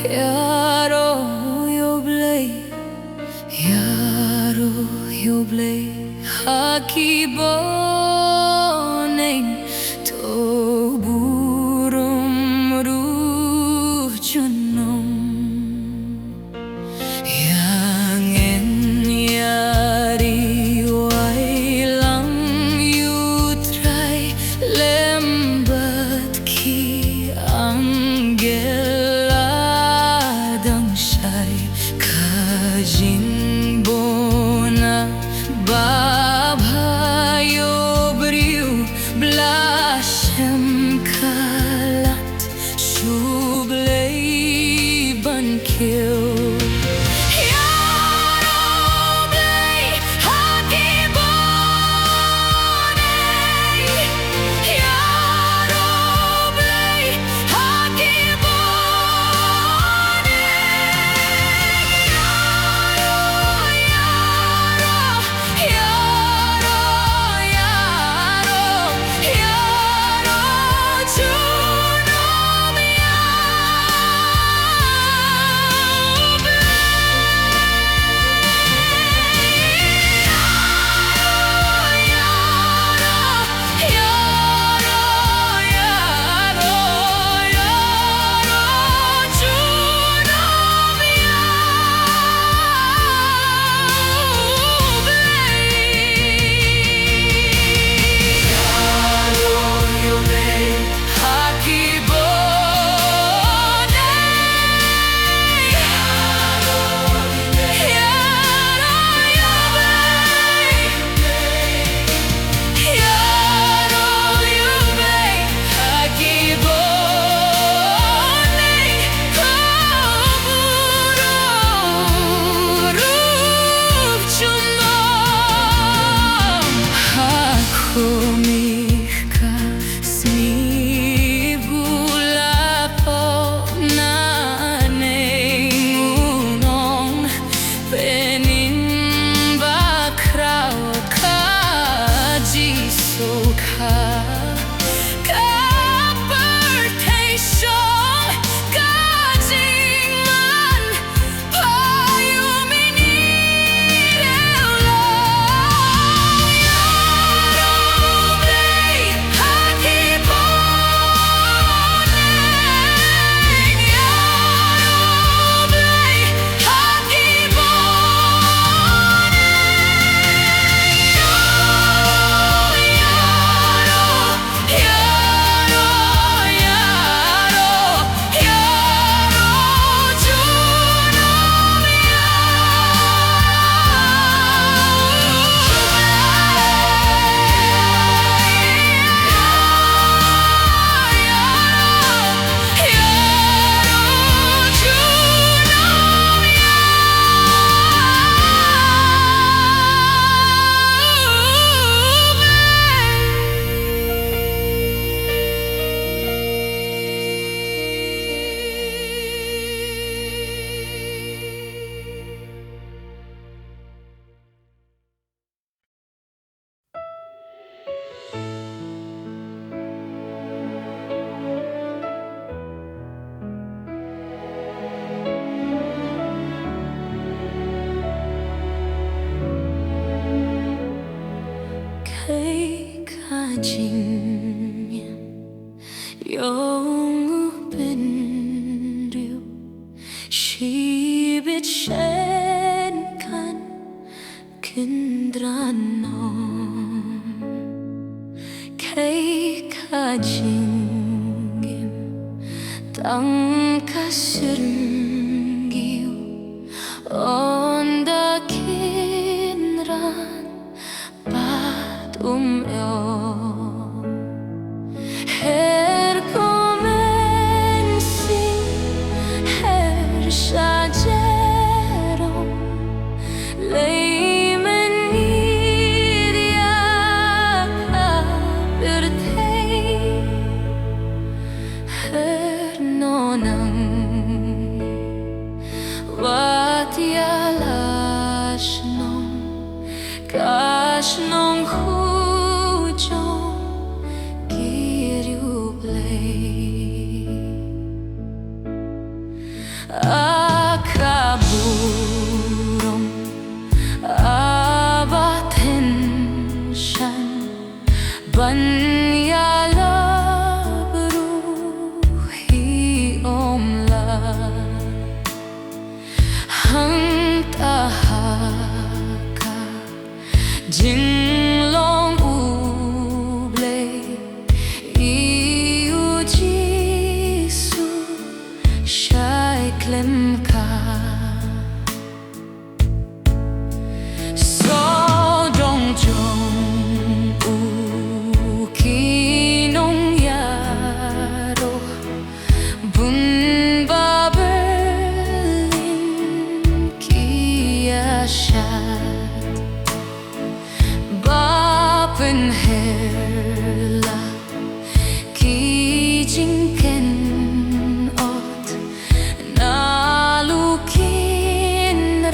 Yaro yoblei, yaro yoblei, hakiboning to burum rujunom, yang en yari wailang yutrai lembat ki angel. Kajinbona babhayo briu blashem kalat shublei bankil. Tang kasirngiu onda kinran patumyo her comensi her shajerom leimenidia kabirtei her nonang vatialashnom kashnong hujong kiryublei akaburong abatensyan banyala beruhi omla hang tahaka jinglong uble iu jisu shai klem ka so dong jong u kinong yaro bun babelin kiashat bapen herla kijingken ot nalukin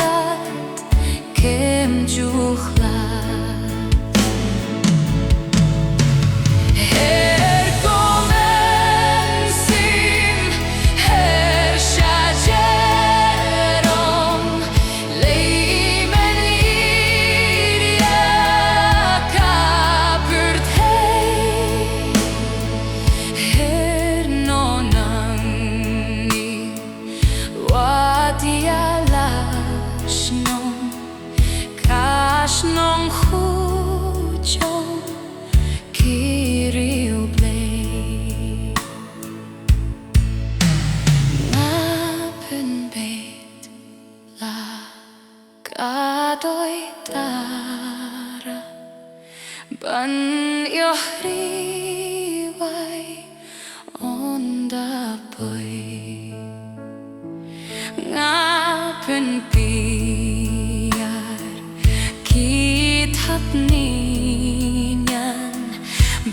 rat kem juhlat her komensin her shajerom leimen liria kapurtei her nonangi watialashnong kashnong hujong kiriublei ngapen bet la kadoi tara ban yohriwai onda boy ngapen piar kitap ninyan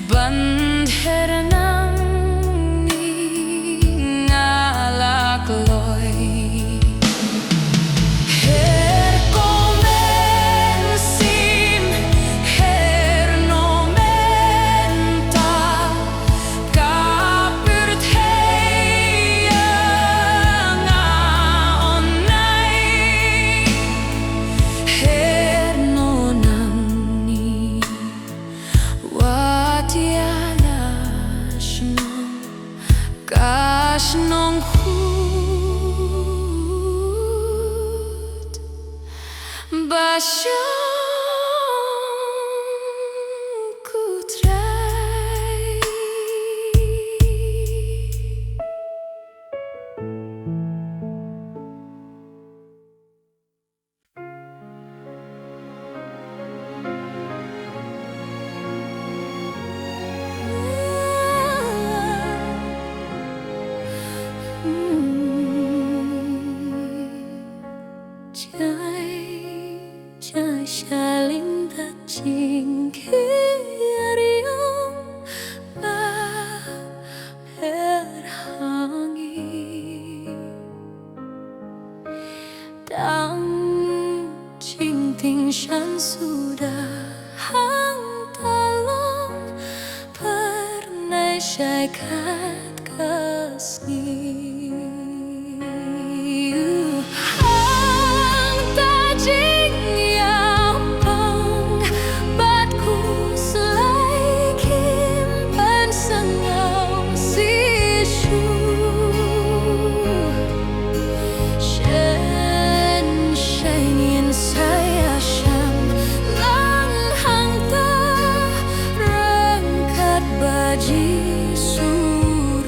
bandher nang ngalak loy her komensin her nomenta kapurtheia nga onnai her nonangi watialashnong kashnong hut basyong kutrai Chai shalim that ching kiriom ba hangi dang ching ting shan sudah hang talong pernah syaikat kasih Jisu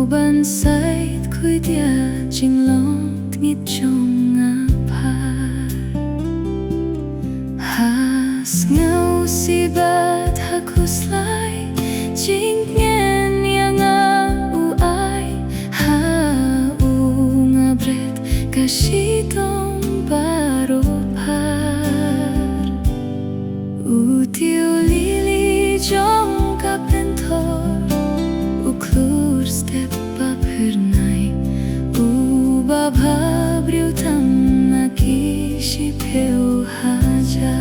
ban sait khui dia jing long ngit chong apa has ngau si bat hakus lai jing ngen yang u ai ha u ngabret kashitong baro par u tiu lili jong kapentor u klur step pa pernai u babhabriu tam na kishi peu hajar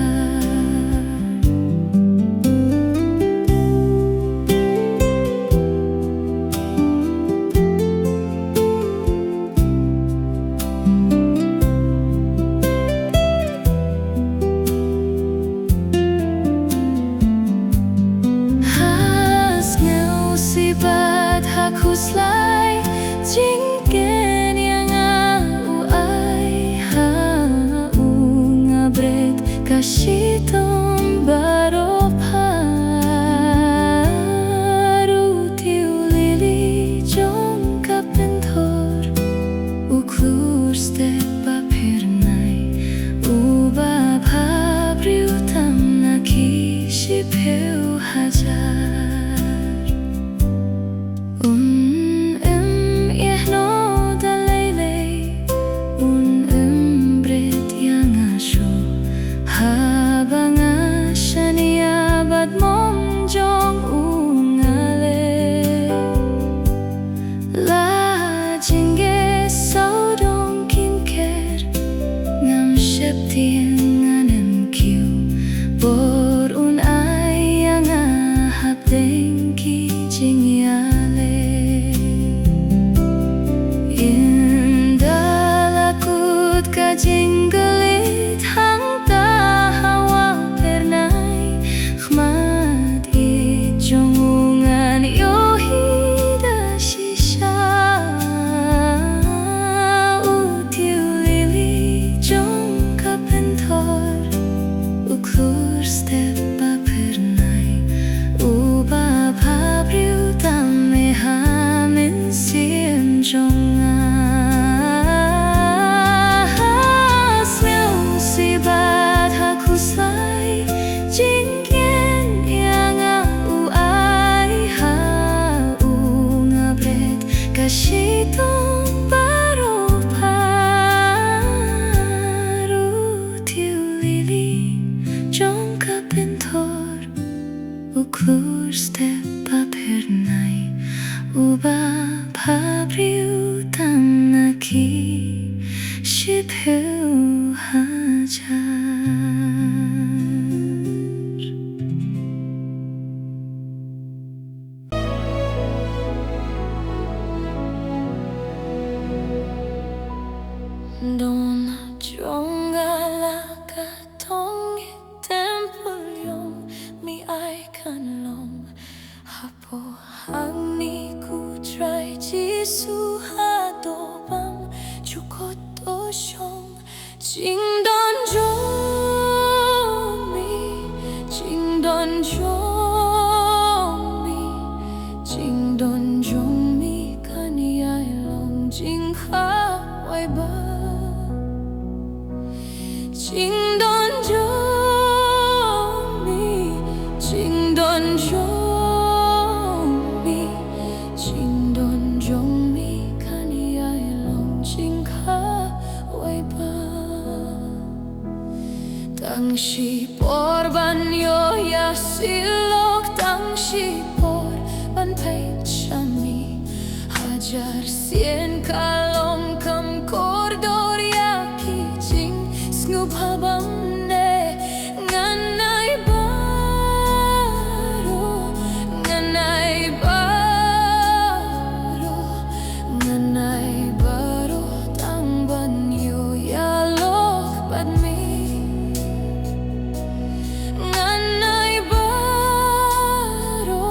Hakus lai jing ken yang u ai ha u ngabret kashitong baro paru tiu lili jong kapentor u klur step pa pernai u babhabriu tam na kishi peu hajar Jinggelit hang tahawa pernai khmat I jongungan yohida shisha utiu lili jong kapentor uklur step pa pernai babhabriu tam me hamin siem jongan Kashitong baro paru tiu lili jong kapentor uklur step pa pernai u babhabriu tam na kishi peu hajar Dona jongala katong tempel yong mi ai kan long hapo hangni ku try jisu hadobam chukot oshong jing don jomi jing don jomi jing don jomi kan yai long jing ha wai ba Jing don jomi, jing don jomi, jing don jomi kan yai long jing ka wai ba. Tang shi por ban yo ya silok tang shi por ban pei chami hajar sien kalong kam kordor ya ki jing ngubhabam ne nganai baro nganai baro tang ban yo ya lok bad mi nganai baro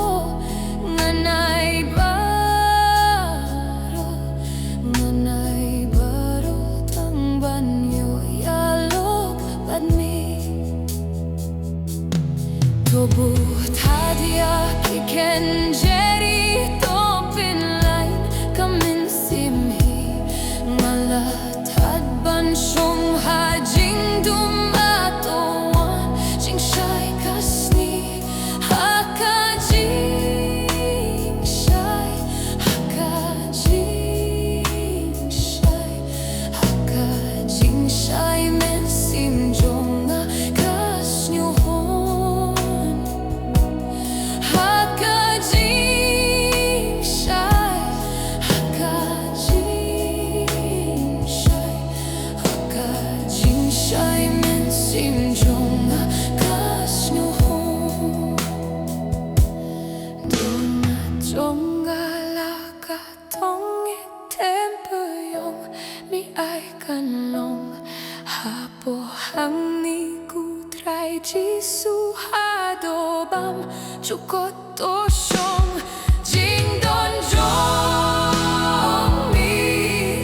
chỉ su ha đồ bam chu có tô sông jing don jong mi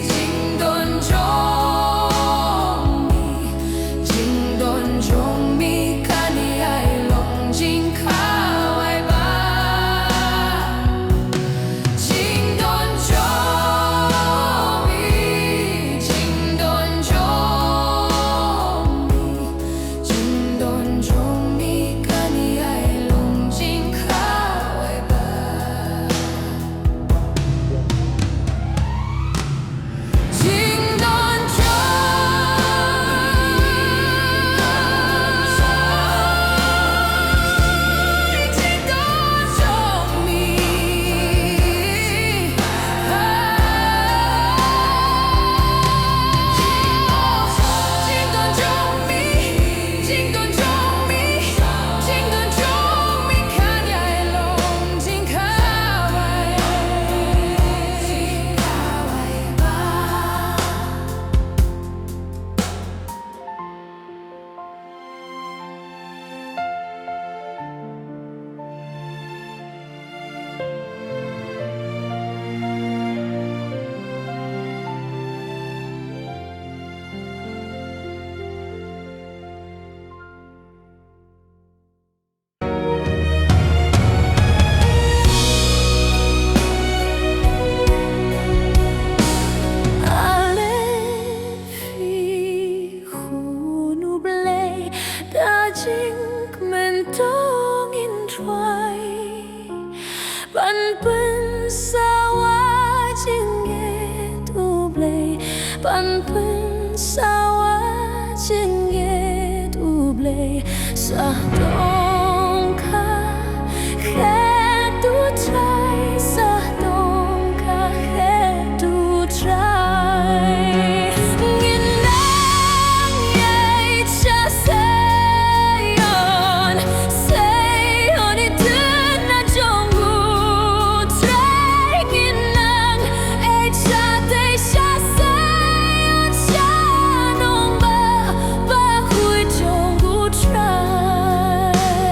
jing don jong mi jing don jong mi kani ai long jing ka wai ba jing don jong mi jing don jong mi jing don jong mi kani ai long jing ka wai ba jing don jong mi jing don jong mi jing don jong mi jing don jong mi kani ai long jing ka wai ba Alefi khunu blei da jing men tong in try ban pen sawa jing ye tu blei ban pen sawa jing ye tu blei sa dong ka khe tu try sa dong ka khe tu try nghìn nắng nhảy cha seyon đi đến na trong ngủ trái nghìn nắng ai cha tây cha seyon cha nong ba khui trong ngủ trái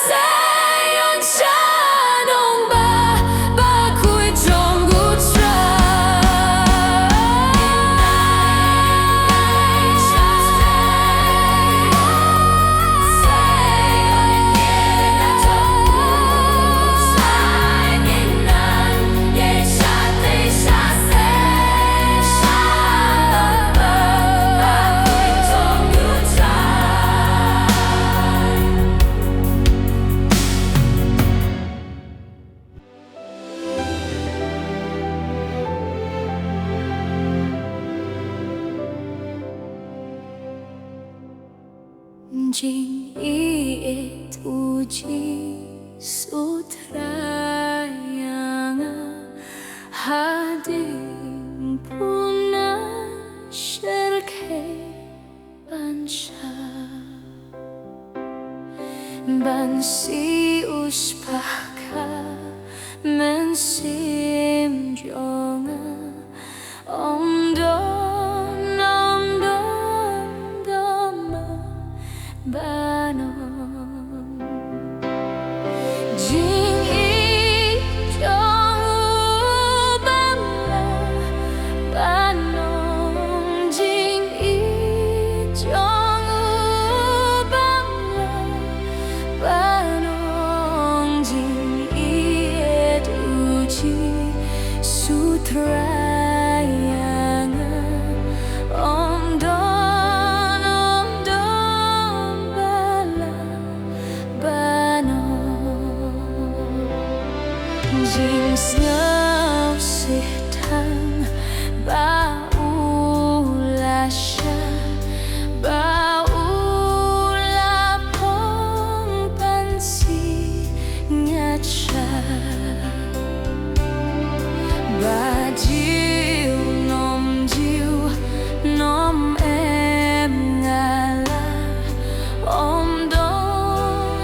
Sayon Shanong Ba Kui Jonggu Jing iit uji sutra yang hadim puna sherke bansha bansi uspaka mensim jonga om don dama Banon Jing I Jong U Bam La Banon Jing I Jong U Bam La Banon Jing I Et Uji Sutra yang Om Jing snow sitang ba ulasha ba ula pong pansi ngacha ba jiu nom em ngala om dong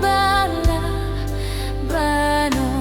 bala Banon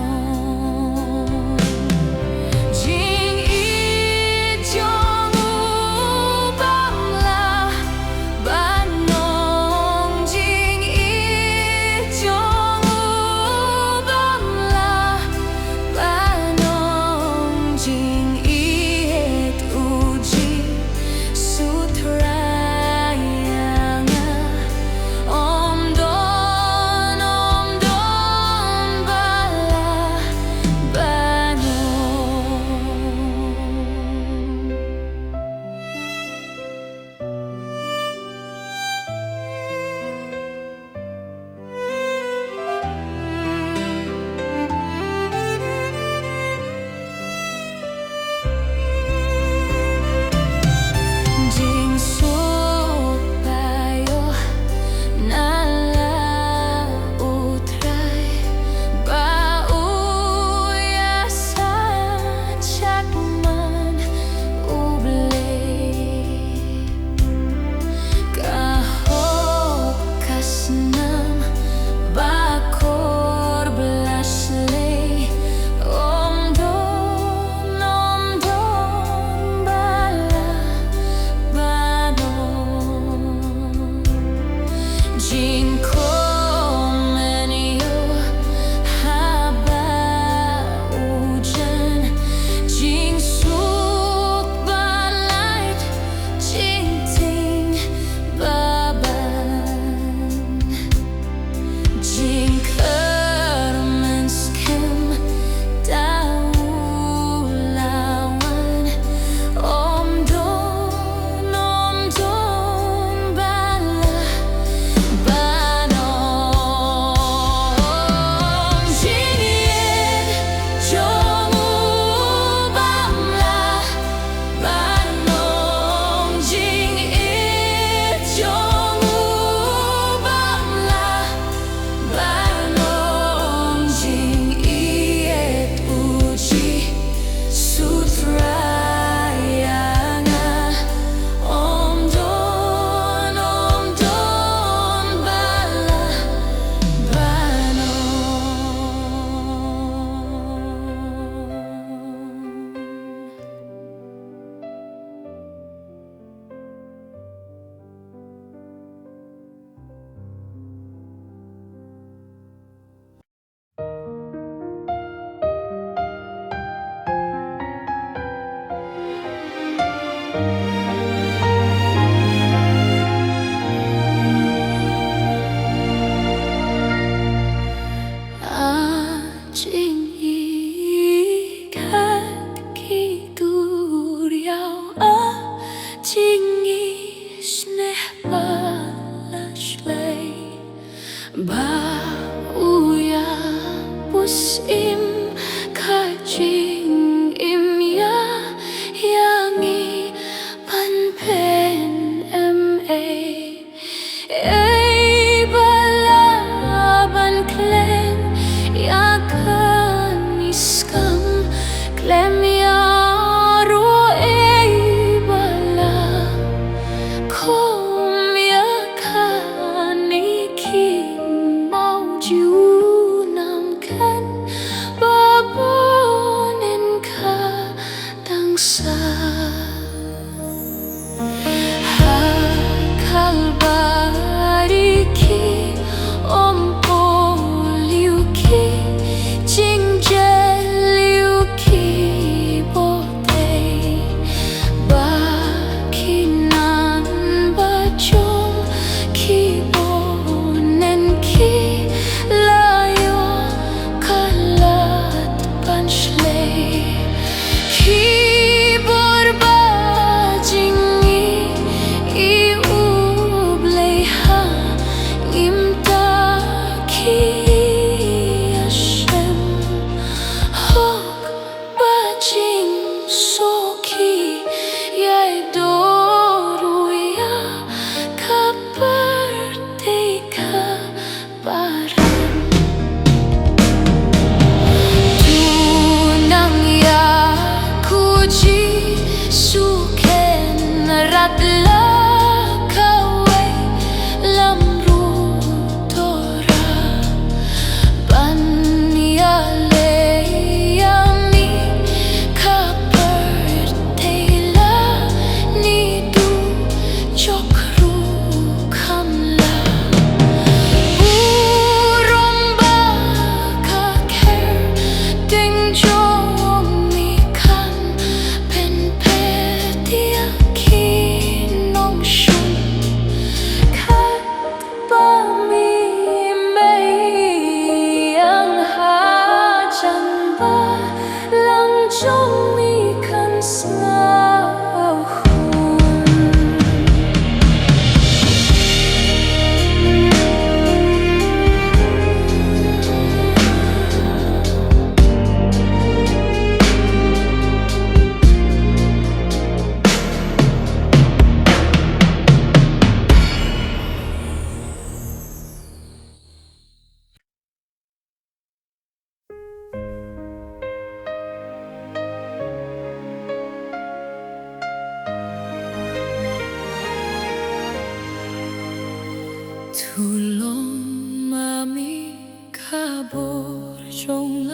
Tulong mami kabur trong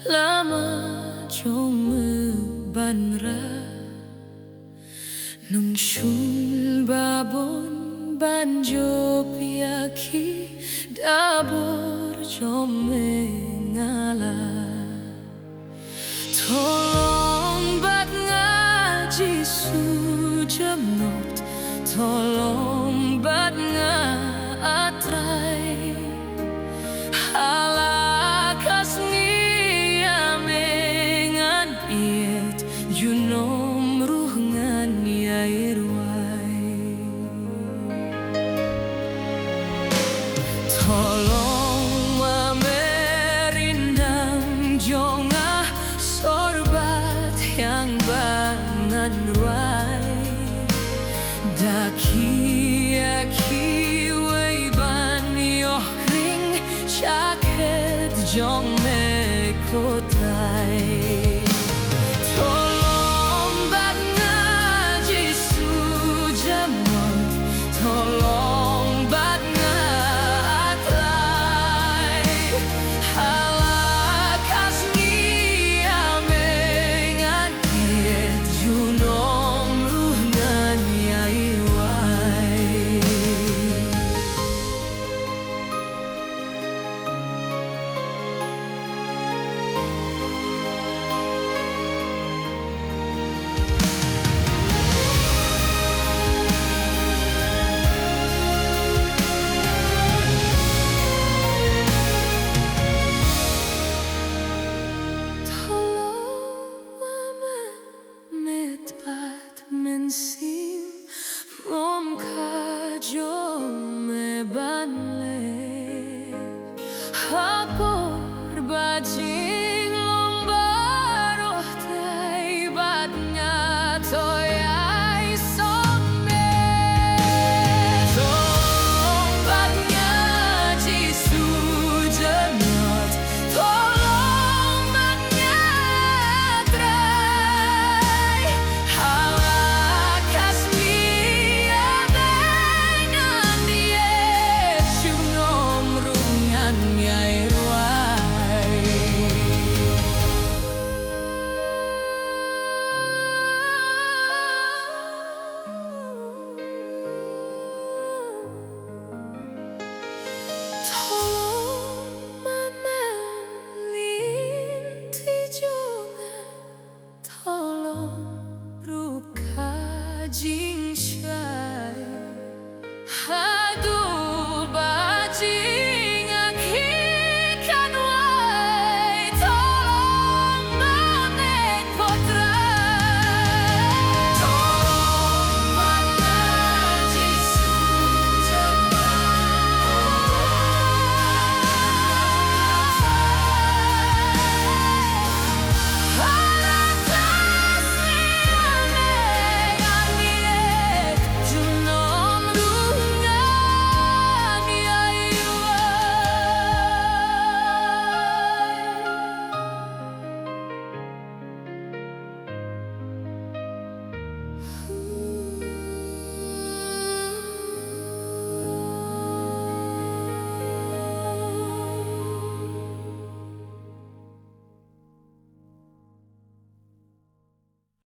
lama trong ban ra nung shul babon banjo piaki dabur trong ngala tolong bat ngaji sujamnot tolong bat atrai halakas ni amengan iet junom ruhngan yairwai tolong merindang jonga sorbat yang bangan ruai daki aki weiban yoh ring jaket jong me kot